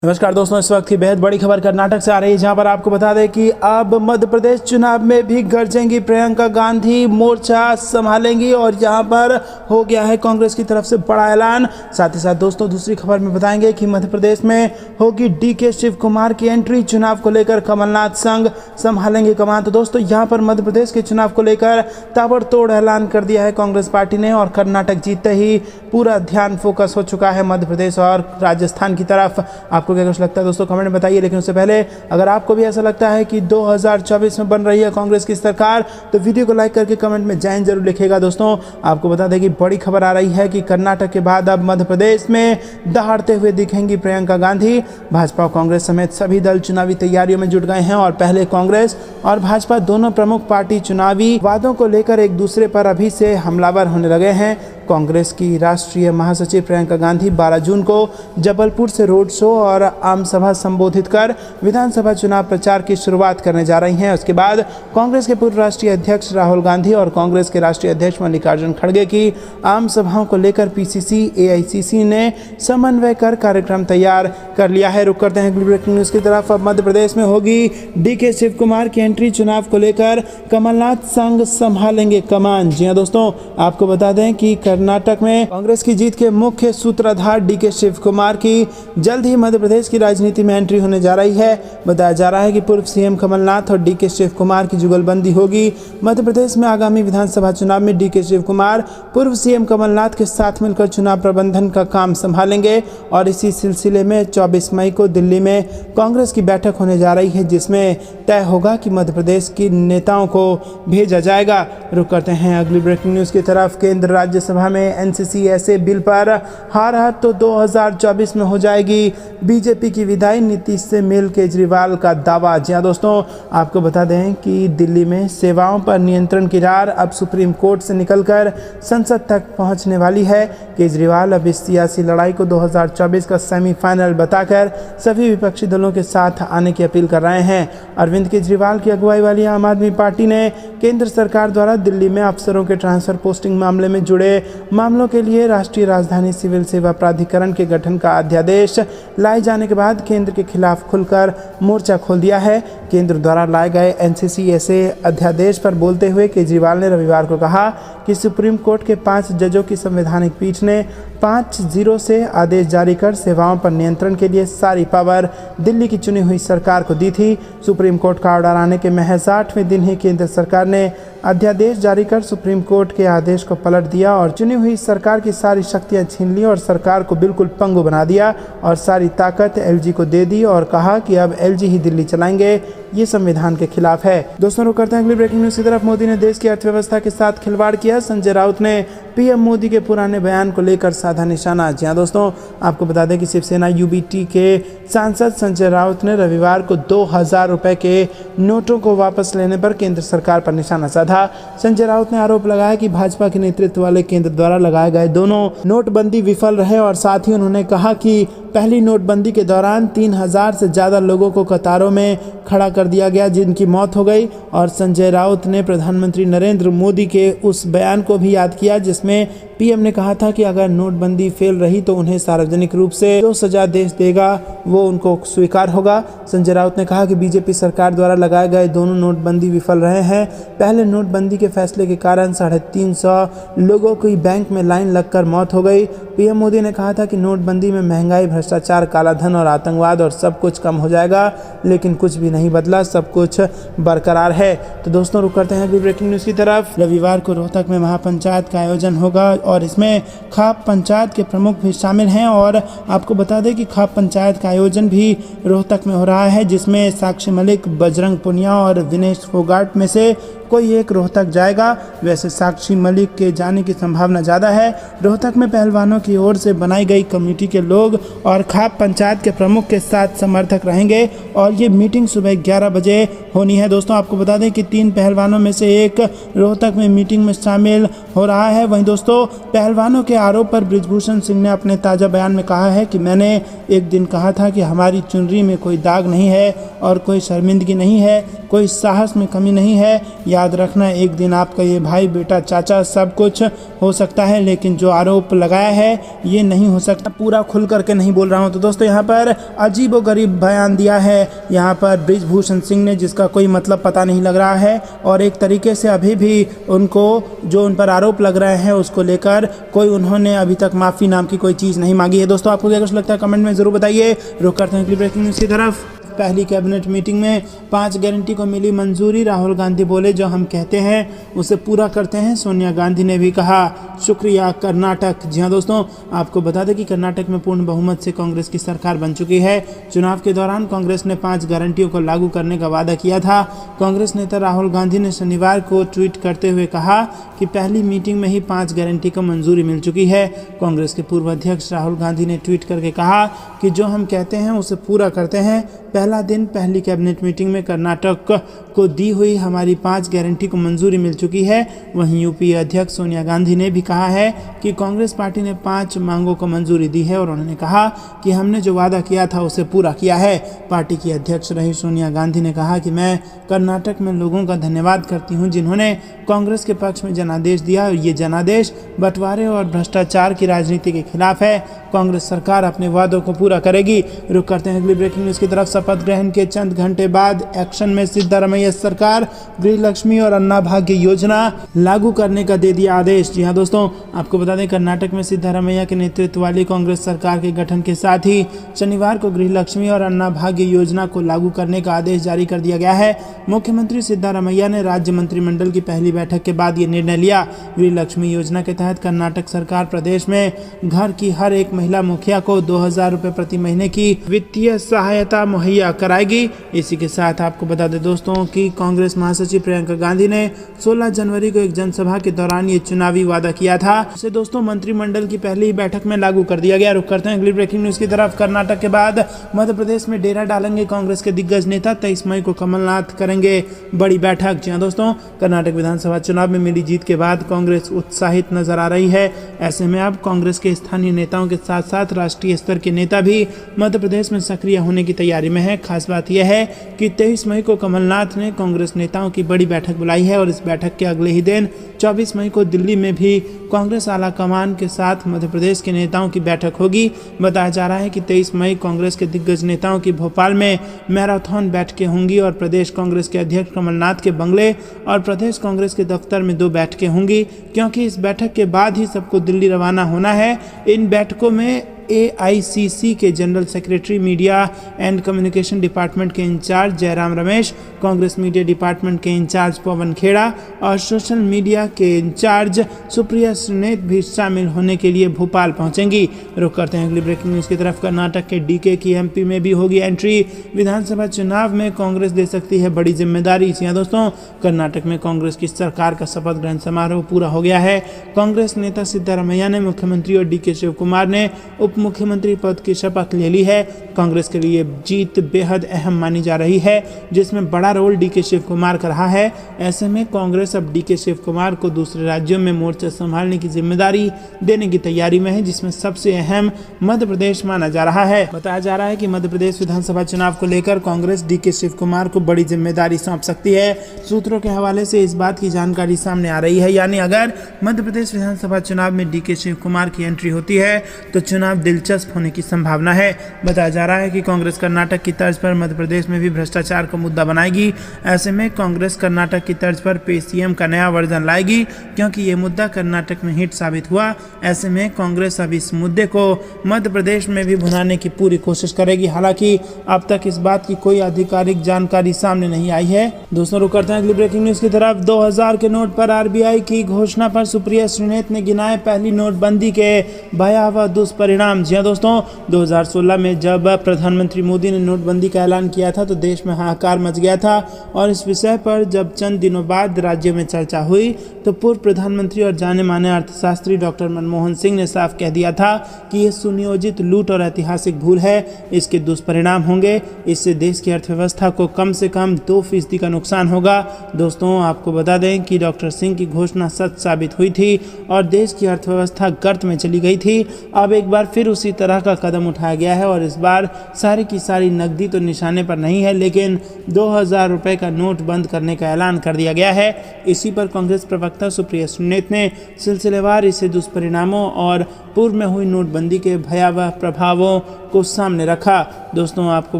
नमस्कार दोस्तों, इस वक्त की बेहद बड़ी खबर कर्नाटक से आ रही है, जहां पर आपको बता दें कि अब मध्य प्रदेश चुनाव में भी गरजेंगी प्रियंका गांधी, मोर्चा संभालेंगी और यहां पर हो गया है कांग्रेस की तरफ से बड़ा ऐलान। साथ ही साथ दोस्तों दूसरी खबर में बताएंगे कि मध्य प्रदेश में होगी डीके शिव कुमार की एंट्री, चुनाव को लेकर कमलनाथ संग संभालेंगे कमान। तो दोस्तों यहाँ पर मध्य प्रदेश के चुनाव को लेकर ताबड़तोड़ ऐलान कर दिया है कांग्रेस पार्टी ने, और कर्नाटक जीतते ही पूरा ध्यान फोकस हो चुका है मध्य प्रदेश और राजस्थान की तरफ। आपको क्या कुछ लगता है दोस्तों, कमेंट में बताइए। लेकिन उससे पहले अगर आपको भी ऐसा लगता है कि 2024 में बन रही है कांग्रेस की सरकार, तो वीडियो को लाइक करके कमेंट में जय हिंद जरूर लिखिएगा। दोस्तों आपको बता दें कि बड़ी खबर आ रही है कि कर्नाटक के बाद अब मध्य प्रदेश में दहाड़ते हुए दिखेंगी प्रियंका गांधी। भाजपा और कांग्रेस समेत सभी दल चुनावी तैयारियों में जुट गए हैं और पहले कांग्रेस और भाजपा दोनों प्रमुख पार्टी चुनावी वादों को लेकर एक दूसरे पर अभी से हमलावर होने लगे हैं। कांग्रेस की राष्ट्रीय महासचिव प्रियंका गांधी 12 जून को जबलपुर से रोड शो और आम सभा संबोधित कर विधानसभा चुनाव प्रचार की शुरुआत करने जा रही हैं। उसके बाद कांग्रेस के पूर्व राष्ट्रीय अध्यक्ष राहुल गांधी और कांग्रेस के राष्ट्रीय अध्यक्ष मल्लिकार्जुन खड़गे की आम सभाओं को लेकर पीसीसी एआईसीसी ने समन्वय कर कार्यक्रम तैयार कर लिया है। रुक करते हैं ब्रेकिंग न्यूज की तरफ। अब मध्य प्रदेश में होगी डीके शिव कुमार की एंट्री, चुनाव को लेकर कमलनाथ संग संभालेंगे कमान। जी हां दोस्तों, आपको बता दें कि कर्नाटक में कांग्रेस की जीत के मुख्य सूत्रधार डीके शिव कुमार की जल्द ही मध्य प्रदेश की राजनीति में एंट्री होने जा रही है। बताया जा रहा है कि पूर्व सीएम कमलनाथ और डीके शिव कुमार की जुगलबंदी होगी। मध्य प्रदेश में आगामी विधानसभा चुनाव में डीके शिव कुमार पूर्व सीएम कमलनाथ के साथ मिलकर चुनाव प्रबंधन का काम संभालेंगे और इसी सिलसिले में 24 मई को दिल्ली में कांग्रेस की बैठक होने जा रही है, जिसमें तय होगा कि मध्य प्रदेश की नेताओं को भेजा जाएगा। रुक करते हैं अगली ब्रेकिंग न्यूज की तरफ। केंद्र राज्यसभा में एनसीसी ऐसे बिल पर हार तो 2024 में हो जाएगी बीजेपी की विदाई, नीतीश से मिल केजरीवाल का दावा। जी हां दोस्तों, आपको बता दें कि दिल्ली में सेवाओं पर नियंत्रण की रार अब सुप्रीम कोर्ट से निकलकर संसद तक पहुंचने वाली है। केजरीवाल अब इस सियासी लड़ाई को 2024 का सेमीफाइनल बताकर सभी विपक्षी दलों के साथ आने की अपील कर रहे हैं। अरविंद केजरीवाल की अगुवाई वाली आम आदमी पार्टी ने केंद्र सरकार द्वारा दिल्ली में अफसरों के ट्रांसफर पोस्टिंग मामले में जुड़े मामलों के लिए राष्ट्रीय राजधानी सिविल सेवा प्राधिकरण के गठन का अध्यादेश लाए जाने के बाद केंद्र के खिलाफ खुलकर मोर्चा खोल दिया है। केंद्र द्वारा लाए गए एनसीसी ऐसे अध्यादेश पर बोलते हुए केजरीवाल ने रविवार को कहा कि सुप्रीम कोर्ट के 5 जजों की संवैधानिक पीठ ने 5-0 से आदेश जारी कर सेवाओं पर नियंत्रण के लिए सारी पावर दिल्ली की चुनी हुई सरकार को दी थी। सुप्रीम कोर्ट का ऑर्डर आने के महज 8वें दिन ही केंद्र सरकार ने अध्यादेश जारी कर सुप्रीम कोर्ट के आदेश को पलट दिया और चुनी हुई सरकार की सारी शक्तियां छीन ली और सरकार को बिल्कुल पंगु बना दिया और सारी ताकत एलजी को दे दी और कहा कि अब एलजी ही दिल्ली चलाएंगे। ये संविधान के खिलाफ है। दोस्तों रुक करते हैं अगली ब्रेकिंग न्यूज की तरफ। मोदी ने देश की अर्थव्यवस्था के साथ खिलवाड़ किया, संजय राउत ने पीएम मोदी के पुराने बयान को लेकर साधा निशाना। जी हां दोस्तों, आपको बता दें कि शिवसेना यूबीटी के सांसद संजय राउत ने रविवार को 2000 रुपए के नोटों को वापस लेने पर केंद्र सरकार पर निशाना साधा। संजय राउत ने आरोप लगाया कि भाजपा के नेतृत्व वाले केंद्र द्वारा लगाए गए दोनों नोटबंदी विफल रहे और साथ ही उन्होंने कहा कि पहली नोटबंदी के दौरान 3000 से ज़्यादा लोगों को कतारों में खड़ा कर दिया गया, जिनकी मौत हो गई। और संजय राउत ने प्रधानमंत्री नरेंद्र मोदी के उस बयान को भी याद किया जिसमें पीएम ने कहा था कि अगर नोटबंदी फेल रही तो उन्हें सार्वजनिक रूप से जो सजा देश देगा वो उनको स्वीकार होगा। संजय राउत ने कहा कि बीजेपी सरकार द्वारा लगाए गए दोनों नोटबंदी विफल रहे हैं। पहले नोटबंदी के फैसले के कारण 350 लोगों की बैंक में लाइन लगकर मौत हो गई। पीएम मोदी ने कहा था कि नोटबंदी में महंगाई, भ्रष्टाचार, कालाधन और आतंकवाद और सब कुछ कम हो जाएगा, लेकिन कुछ भी नहीं बदला, सब कुछ बरकरार है। तो दोस्तों रुक करते हैं अगली ब्रेकिंग न्यूज की तरफ। रविवार को रोहतक में महापंचायत का आयोजन होगा और इसमें खाप पंचायत के प्रमुख भी शामिल हैं। और आपको बता दें कि खाप पंचायत का आयोजन भी रोहतक में हो रहा है, जिसमें साक्षी मलिक, बजरंग पुनिया और विनेश फोगाट में से कोई एक रोहतक जाएगा। वैसे साक्षी मलिक के जाने की संभावना ज़्यादा है। रोहतक में पहलवानों की ओर से बनाई गई कमेटी के लोग और खाप पंचायत के प्रमुख के साथ समर्थक रहेंगे और ये मीटिंग सुबह 11 बजे होनी है। दोस्तों आपको बता दें कि 3 पहलवानों में से एक रोहतक में मीटिंग में शामिल हो रहा है। वहीं दोस्तों पहलवानों के आरोप पर बृजभूषण सिंह ने अपने ताज़ा बयान में कहा है कि मैंने एक दिन कहा था कि हमारी चुनरी में कोई दाग नहीं है और कोई शर्मिंदगी नहीं है, कोई साहस में कमी नहीं है। याद रखना, एक दिन आपका ये भाई, बेटा, चाचा सब कुछ हो सकता है, लेकिन जो आरोप लगाया है ये नहीं हो सकता। पूरा खुल करके नहीं बोल रहा हूँ। तो दोस्तों यहाँ पर अजीब व गरीब बयान दिया है यहाँ पर बृजभूषण सिंह ने, जिसका कोई मतलब पता नहीं लग रहा है, और एक तरीके से अभी भी उनको जो उन पर आरोप लग रहे हैं उसको लेकर कोई उन्होंने अभी तक माफ़ी नाम की कोई चीज़ नहीं मांगी है। दोस्तों आपको क्या कुछ लगता है कमेंट में ज़रूर बताइए। रुक करते हैं ब्रेकिंग न्यूज़ की तरफ। पहली कैबिनेट मीटिंग में 5 गारंटी को मिली मंजूरी। राहुल गांधी बोले, जो हम कहते हैं उसे पूरा करते हैं। सोनिया गांधी ने भी कहा शुक्रिया कर्नाटक। जी हाँ दोस्तों, आपको बता दें कि कर्नाटक में पूर्ण बहुमत से कांग्रेस की सरकार बन चुकी है। चुनाव के दौरान कांग्रेस ने 5 गारंटियों को लागू करने का वादा किया था। कांग्रेस नेता राहुल गांधी ने शनिवार को ट्वीट करते हुए कहा कि पहली मीटिंग में ही 5 गारंटी को मंजूरी मिल चुकी है। कांग्रेस के पूर्व अध्यक्ष राहुल गांधी ने ट्वीट करके कहा कि जो हम कहते हैं उसे पूरा करते हैं। पहला दिन पहली कैबिनेट मीटिंग में कर्नाटक को दी हुई हमारी 5 गारंटी को मंजूरी मिल चुकी है। वहीं यूपीए अध्यक्ष सोनिया गांधी ने भी कहा है कि कांग्रेस पार्टी ने 5 मांगों को मंजूरी दी है और उन्होंने कहा कि हमने जो वादा किया था उसे पूरा किया है। पार्टी की अध्यक्ष रही सोनिया गांधी ने कहा कि मैं कर्नाटक में लोगों का धन्यवाद करती हूं जिन्होंने कांग्रेस के पक्ष में जनादेश दिया। और ये जनादेश बंटवारे और भ्रष्टाचार की राजनीति के खिलाफ है। कांग्रेस सरकार अपने वादों को पूरा करेगी। रुक करते हैं अगली ब्रेकिंग न्यूज़ की तरफ। शपथ ग्रहण के चंद घंटे बाद एक्शन में सिद्धारमैया सरकार गृह लक्ष्मी और अन्ना भाग्य योजना लागू करने का दे दिया आदेश। जी हाँ दोस्तों, आपको बता दें कर्नाटक में सिद्धारमैया के नेतृत्व वाली कांग्रेस सरकार के गठन के साथ ही शनिवार को गृह लक्ष्मी और अन्ना भाग्य योजना को लागू करने का आदेश जारी कर दिया गया है। मुख्यमंत्री सिद्धारमैया ने राज्य मंत्रिमंडल की पहली बैठक के बाद ये निर्णय लिया। गृह लक्ष्मी योजना के तहत कर्नाटक सरकार प्रदेश में घर की हर एक महिला मुखिया को 2000 रुपये प्रति महीने की वित्तीय सहायता मुहैया कराएगी। इसी के साथ आपको बता दें दोस्तों कि कांग्रेस महासचिव प्रियंका गांधी ने 16 जनवरी को एक जनसभा के दौरान ये चुनावी वादा किया था। इसे दोस्तों मंत्रिमंडल की पहली बैठक में लागू कर दिया गया। रुक करते हैं अगली ब्रेकिंग न्यूज की तरफ। कर्नाटक के बाद मध्य प्रदेश में डेरा डालेंगे कांग्रेस के दिग्गज नेता। 23 मई को कमलनाथ करेंगे बड़ी बैठक। जी हाँ दोस्तों, कर्नाटक विधानसभा चुनाव में मिली जीत के बाद कांग्रेस उत्साहित नजर आ रही है। ऐसे में अब कांग्रेस के स्थानीय नेताओं के साथ साथ राष्ट्रीय स्तर के नेता भी मध्य प्रदेश में सक्रिय होने की तैयारी में है। खास बात यह है कि 23 मई को कमलनाथ ने कांग्रेस नेताओं की बड़ी बैठक बुलाई है और इस बैठक के अगले ही दिन 24 मई को दिल्ली में भी कांग्रेस आला कमान के साथ मध्य प्रदेश के नेताओं की बैठक होगी। बताया जा रहा है कि 23 मई कांग्रेस के दिग्गज नेताओं की भोपाल में मैराथन बैठकें होंगी और प्रदेश कांग्रेस के अध्यक्ष कमलनाथ के बंगले और प्रदेश कांग्रेस के दफ्तर में 2 बैठकें होंगी, क्योंकि इस बैठक के बाद ही सबको दिल्ली रवाना होना है। इन बैठकों में AICC के general secretary, media and communication department के incharge Jairam Ramesh, Congress media department के इंचार्ज पवन खेड़ा और सोशल मीडिया के इंचार्ज सुप्रिया श्रीनेत भी शामिल होने के लिए भोपाल पहुंचेंगी। रुक करते हैं अगली ब्रेकिंग न्यूज़ की तरफ। कर्नाटक के DK की MP में भी होगी एंट्री। विधानसभा चुनाव में कांग्रेस दे सकती है बड़ी जिम्मेदारी। जी दोस्तों, कर्नाटक में कांग्रेस की सरकार का शपथ ग्रहण समारोह पूरा हो गया है। कांग्रेस नेता सिद्धारमैया ने, मुख्यमंत्री और DK शिव कुमार ने उप मुख्यमंत्री पद की शपथ ले ली है। कांग्रेस के लिए जीत बेहद अहम मानी जा रही है, जिसमें बड़ा रोल DK शिव कुमार का रहा है। ऐसे में कांग्रेस अब DK शिव कुमार को दूसरे राज्यों में मोर्चा संभालने की जिम्मेदारी देने की तैयारी में है, जिसमें सबसे अहम मध्य प्रदेश माना जा रहा है। बताया जा रहा है कि मध्य प्रदेश विधानसभा चुनाव को लेकर कांग्रेस DK शिव कुमार को बड़ी जिम्मेदारी सौंप सकती है। सूत्रों के हवाले से इस बात की जानकारी सामने आ रही है, यानी अगर मध्य प्रदेश विधानसभा चुनाव में DK शिव कुमार की एंट्री होती है तो चुनाव दिलचस्प होने की संभावना है। बताया जा रहा है कि कांग्रेस कर्नाटक की तर्ज पर मध्य प्रदेश में भी भ्रष्टाचार का मुद्दा बनाएगी। ऐसे में कांग्रेस कर्नाटक की तर्ज पर PCM का नया वर्जन लाएगी, क्योंकि ये मुद्दा कर्नाटक में हिट साबित हुआ। ऐसे में कांग्रेस अब इस मुद्दे को मध्य प्रदेश में भी भुनाने की पूरी कोशिश करेगी। हालांकि अब तक इस बात की कोई आधिकारिक जानकारी सामने नहीं आई है। दोस्तों, रुक करते हैं अगली ब्रेकिंग न्यूज की तरफ। 2000 के नोट पर RBI की घोषणा पर सुप्रिया श्रीनेत ने गिनाए पहली नोटबंदी के भयावह दुष्परिणाम। जी हाँ दोस्तों, 2016 में जब प्रधानमंत्री मोदी ने नोटबंदी का ऐलान किया था तो देश में हाहाकार मच गया था, और इस विषय पर जब चंद दिनों बाद राज्य में चर्चा हुई तो पूर्व प्रधानमंत्री और जाने माने अर्थशास्त्री डॉक्टर मनमोहन सिंह ने साफ कह दिया था कि यह सुनियोजित लूट और ऐतिहासिक भूल है। इसके दुष्परिणाम होंगे। इससे देश की अर्थव्यवस्था को कम से कम 2% का नुकसान होगा। दोस्तों, आपको बता दें कि डॉक्टर सिंह की घोषणा सच साबित हुई थी और देश की अर्थव्यवस्था गर्त में चली गई थी। अब एक बार फिर उसी तरह का कदम उठाया गया है और इस बार सारी की सारी नकदी तो निशाने पर नहीं है, लेकिन 2000 रुपये का नोट बंद करने का ऐलान कर दिया गया है। इसी पर कांग्रेस प्रवक्ता सुप्रिया सुन्नेत ने सिलसिलेवार इसे दुष्परिणामों और पूर्व में हुई नोटबंदी के भयावह प्रभावों को सामने रखा। दोस्तों, आपको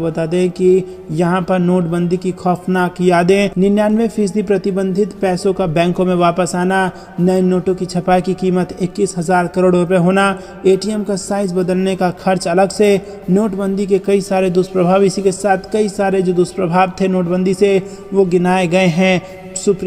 बता दें कि यहाँ पर नोटबंदी की खौफनाक यादें, 99% प्रतिबंधित पैसों का बैंकों में वापस आना, नए नोटों की छपाई की कीमत 21,000 करोड़ रुपए होना, एटीएम का साइज बदलने का खर्च अलग से, नोटबंदी के कई सारे दुष्प्रभाव, इसी के साथ कई सारे जो दुष्प्रभाव थे नोटबंदी से वो गिनाए गए हैं। सुप्रिया